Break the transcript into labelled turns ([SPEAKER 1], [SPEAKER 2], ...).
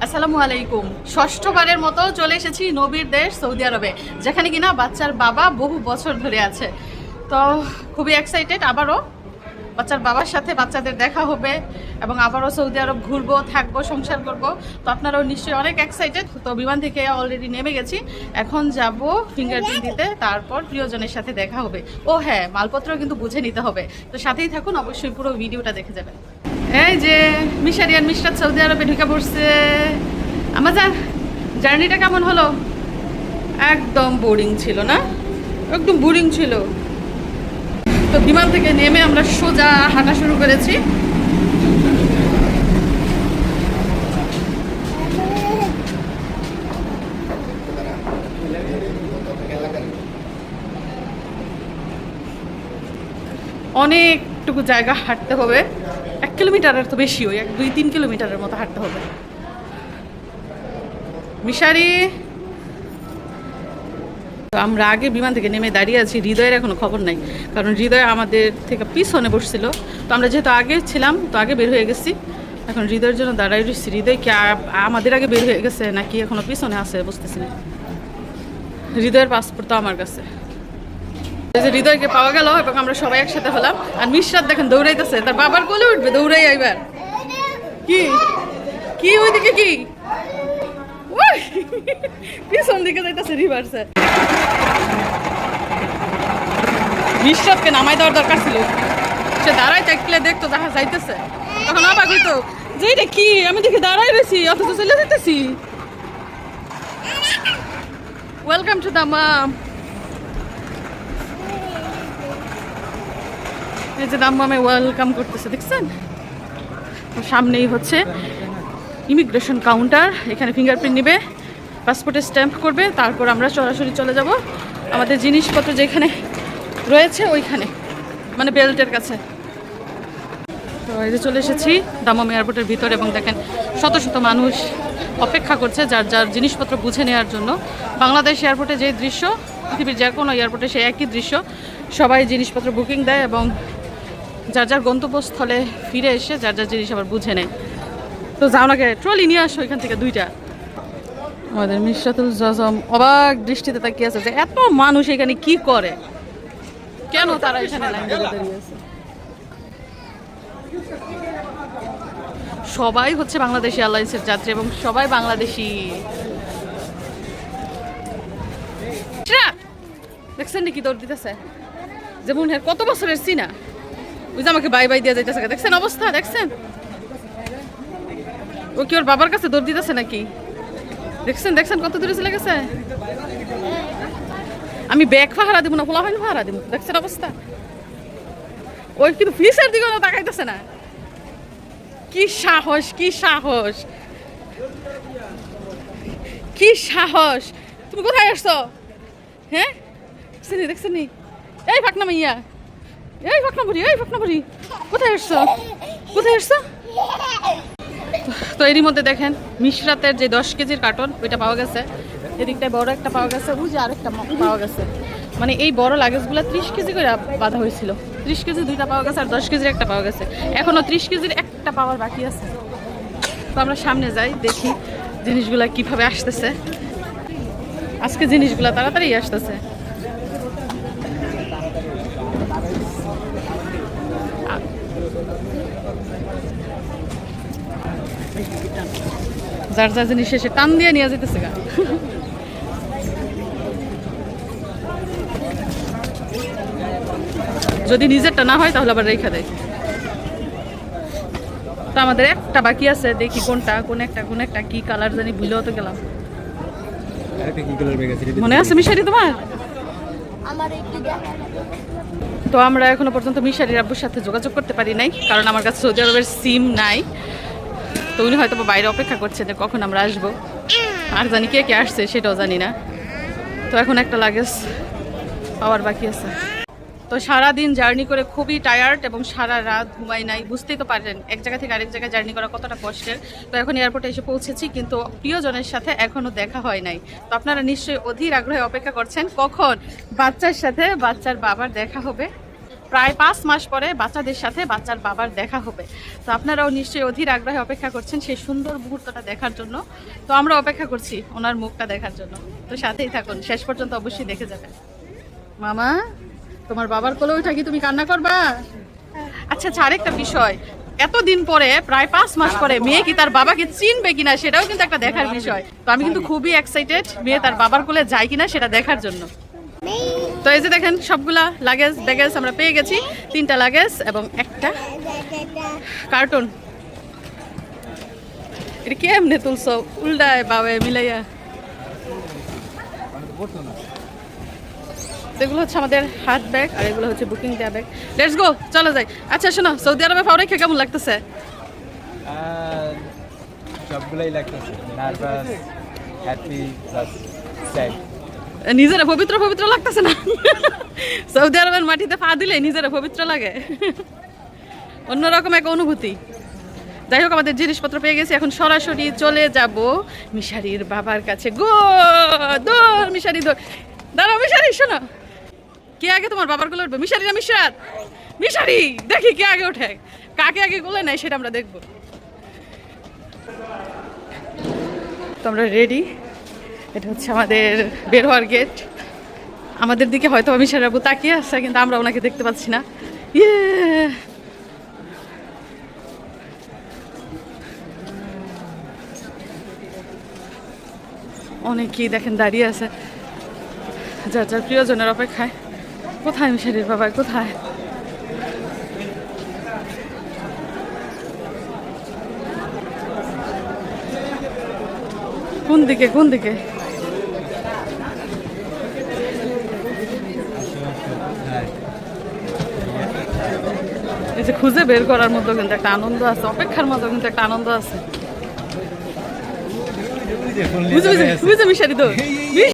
[SPEAKER 1] আসসালামু আলাইকুম। ষষ্ঠবারের মতো চলে এসেছি নবীর দেশ সৌদি আরবে, যেখানে কিনা বাচ্চার বাবা বহু বছর ধরে আছে। তো খুবই এক্সাইটেড, আবারও বাচ্চার বাবার সাথে বাচ্চাদের দেখা হবে এবং আবারও সৌদি আরব ঘুরবো, থাকবো, সংসার করব। তো আপনারাও নিশ্চয়ই অনেক এক্সাইটেড। তো বিমান থেকে অলরেডি নেমে গেছি, এখন যাব ফিঙ্গারপ্রিন্ট দিতে, তারপর প্রিয়জনের সাথে দেখা হবে। ও হ্যাঁ, মালপত্র কিন্তু বুঝে নিতে হবে। তো সাথেই থাকুন, অবশ্যই পুরো ভিডিওটা দেখে যাবেন। এই যে মিশারিয়ান মিশরাত সৌদি আরবে ঢুকে পড়ছে। আমাদের জার্নিটা কেমন হলো? একদম বোরিং ছিল না? একদম বোরিং ছিল। তো বিমান থেকে নেমে আমরা সোজা হাঁটা শুরু করেছি। অনেকটুকু জায়গা হাঁটতে হবে, 1 কিলোমিটারের তো বেশি, ওই 2-3 কিলোমিটারের মতো হাঁটতে হবে। মিশারি, তো আমরা আগে বিমান থেকে নেমে দাঁড়িয়ে আছি। হৃদয়ের এখনো খবর নাই, কারণ হৃদয় আমাদের থেকে পিছনে বসছিল। তো আমরা যেহেতু আগে ছিলাম, তো আগে বের হয়ে গেছি। এখন হৃদয়ের জন্য দাঁড়াই রয়েছি। হৃদয় কি আমাদের আগে বের হয়ে গেছে নাকি এখনো পিছনে আছে বুঝতেছি না। হৃদয়ের পাসপোর্ট তো আমার কাছে। হৃদয়কে পাওয়া গেল এবং আমরা সবাই একসাথে হলাম। আর মিশরাত দেখেন দৌড়াইতেছে, তার বাবার কোলে উঠবে দৌড়াই। এবার কি কি ওইদিকে কি পিছন দিকে যাইতেছে রিভার্সে। মিশরাতকে নামাই দেওয়ার দরকার ছিল, সে দাঁড়াই থাকলে দেখতো যাহা যাইতেছে, তখন অবাক হইতো যে এটা কি, আমি দেখি দাঁড়াই রয়েছি অথচ চলে যেতেছি। Welcome to Dammam. এই যে দাম্মামে ওয়েলকাম করতেছে, দেখছেন? সামনেই হচ্ছে ইমিগ্রেশন কাউন্টার। এখানে ফিঙ্গারপ্রিন্ট নিবে, পাসপোর্টে স্ট্যাম্প করবে, তারপর আমরা সরাসরি চলে যাব আমাদের জিনিসপত্র যেখানে রয়েছে ওইখানে, মানে বেল্টের কাছে। তো এই যে চলে এসেছি দাম্মাম এয়ারপোর্টের ভিতরে এবং দেখেন শত শত মানুষ অপেক্ষা করছে যার যার জিনিসপত্র বুঝে নেওয়ার জন্য। বাংলাদেশ এয়ারপোর্টে যে দৃশ্য, পৃথিবীর যে কোনো এয়ারপোর্টে সেই একই দৃশ্য। সবাই জিনিসপত্র বুকিং দেয় এবং যার যার গন্তব্যস্থলে ফিরে এসে যার যার জিনিস আবার বুঝে নেয়। তো যাও নাকি ট্রলি নিয়ে আসো এখান থেকে 2টা। আমাদের মিশরাতুল জজম অবাক দৃষ্টিতে তাকিয়ে আছে যে এত মানুষ এখানে কি করে, কেন তারা এখানে লাইন ধরে দাঁড়িয়ে আছে। সবাই হচ্ছে বাংলাদেশি এয়ারলাইন্সের যাত্রী এবং সবাই বাংলাদেশি। দেখছেন নাকি দৌড় দিতেছে, যেমন কত বছরের সিনা, ওই যে আমাকে বাই বাই দিয়ে যাইতেছে। দেখছেন অবস্থা, দেখছেন? ও কি ওর বাবার কাছে দৌড় দিতেছে নাকি? দেখছেন দেখছেন কত দূরে চলে গেছে। আমি ব্যাগ ফাহারা দিব না, পোলাপাইন ফাহারা দিব। দেখছেন অবস্থা? ওই কিন্তু ফিসের দিকে তাকাইতেছে না। কি সাহস, কি সাহস, কি সাহস! তুমি কোথায় আসছো? হ্যাঁ দেখছেন নি? এই ফাঁকনা মাইয়া, এই ফাঁকনা ভরি, এই ফাঁকনা ভরি, কোথায় আসছো? কোথায় আসছো? তো এরই মধ্যে দেখেন মিশরাতের যে 10 কেজির কার্টন ওইটা পাওয়া গেছে। এদিকটায় বড় একটা পাওয়া গেছে, বুঝি আরেকটা পাওয়া গেছে। মানে এই বড় লাগেজগুলো 30 কেজি করে বাঁধা হয়েছিল। 30 কেজি 2টা পাওয়া গেছে আর 10 কেজির একটা পাওয়া গেছে। এখনো 30 কেজির একটা পাওয়ার বাকি আছে। তো আমরা সামনে যাই, দেখি জিনিসগুলা কিভাবে আসতেছে। আজকে জিনিসগুলা তাড়াতাড়ি আসতেছে। যার যার জিনিস এসে টান দিয়ে নিয়ে যেতেছে গা। যদি নিজেরটা না হয় তাহলে আবার রেখা দেয়। তো আমাদের একটা বাকি আছে, দেখি কোনটা, কোন একটা কি কালার জানি ভুলেও তো গেলাম। মনে আছে মিশারি তোমার? তো আমরা এখনো পর্যন্ত মিশারির আব্বুর সাথে যোগাযোগ করতে পারি নাই, কারণ আমার কাছে সৌদি আরবের সিম নাই। তো উনি হয়তো বাইরে অপেক্ষা করছে যে কখন আমরা আসবো, আর জানি কে কে আসছে সেটাও জানি না। তো এখন একটা লাগেজ পাওয়ার বাকি আছে। তো সারাদিন জার্নি করে খুবই টায়ার্ড এবং সারা রাত ঘুমাই নাই। বুঝতেই তো পারেন এক জায়গা থেকে আরেক জায়গায় জার্নি করা কতটা কষ্টের। তো এখন এয়ারপোর্টে এসে পৌঁছেছি, কিন্তু প্রিয়জনের সাথে এখনও দেখা হয় নাই। তো আপনারা নিশ্চয়ই অধীর আগ্রহে অপেক্ষা করছেন কখন বাচ্চার সাথে বাচ্চার বাবার দেখা হবে। প্রায় 5 মাস পরে বাচ্চাদের সাথে বাচ্চার বাবার দেখা হবে। তো আপনারাও নিশ্চয়ই অধীর আগ্রহে অপেক্ষা করছেন সেই সুন্দর মুহূর্তটা দেখার জন্য। তো আমরা অপেক্ষা করছি ওনার মুখটা দেখার জন্য। তো সাথেই থাকুন, শেষ পর্যন্ত অবশ্যই দেখে যাবেন। মামা, তোমার বাবার কোলে ওইটা কি তুমি কান্না করবা? আচ্ছা আচ্ছা, আরেকটা বিষয়, এতদিন পরে প্রায় 5 মাস পরে মেয়ে কি তার বাবাকে চিনবে কিনা সেটাও কিন্তু একটা দেখার বিষয়। তো আমি কিন্তু খুবই এক্সাইটেড মেয়ে তার বাবার কোলে যায় কিনা সেটা দেখার জন্য। তো এই যে দেখেন সবগুলা ব্যাগেজ আমরা পেয়ে গেছি, 3টা লাগেজ এবং একটা কার্টুন। এটা কেমনে তুলছো উল্টায় বাবে মিলাইয়া? এগুলো হচ্ছে আমাদের হাত ব্যাগ আর এগুলো হচ্ছে বুকিং দেওয়া ব্যাগ। লেটস গো, চলো যাই। আচ্ছা শোনো, সৌদি আরবে পাও রেখে কেমন লাগতেছে?
[SPEAKER 2] সবগুলাই লাগতেছে, নার্ভাস, হ্যাপি প্লাস স্যাড।
[SPEAKER 1] নিজেরা পবিত্র পবিত্র লাগতেছে না? সৌদি আরবের মাটিতে পা দিলে নিজেরা পবিত্র লাগে, অন্যরকম এক অনুভূতি। যাই হোক, আমাদের জিনিসপত্র পেয়ে গেছি, এখন সরাসরি চলে যাব মিশারির বাবার কাছে। গো দৌড় মিশারি, দৌড়। দাঁড়াও মিশারি, শোনো, কে আগে তোমার বাবার কোলে উঠবে? মিশারি না মিশরাত? মিশারি, দেখি কে আগে ওঠে, কাকে আগে কোলে নেয় সেটা আমরা দেখবো। তো আমরা রেডি, এটা হচ্ছে আমাদের বের হওয়ার গেট। আমাদের দিকে হয়তো মিশার আবু তাকিয়ে আসছে, কিন্তু আমরা ওনাকে দেখতে পাচ্ছি না। ইয়ে, অনেকেই দেখেন দাঁড়িয়ে আছে যার যার প্রিয়জনের অপেক্ষায়। কোথায় মিশারির বাবা, কোথায়? কোন দিকে কোন দিকে? এই যে খুঁজে বের করার মতো কিন্তু একটা আনন্দ আছে, অপেক্ষার মতো কিন্তু একটা আনন্দ আছে। বুঝে বুঝে বুঝে মিশারি তো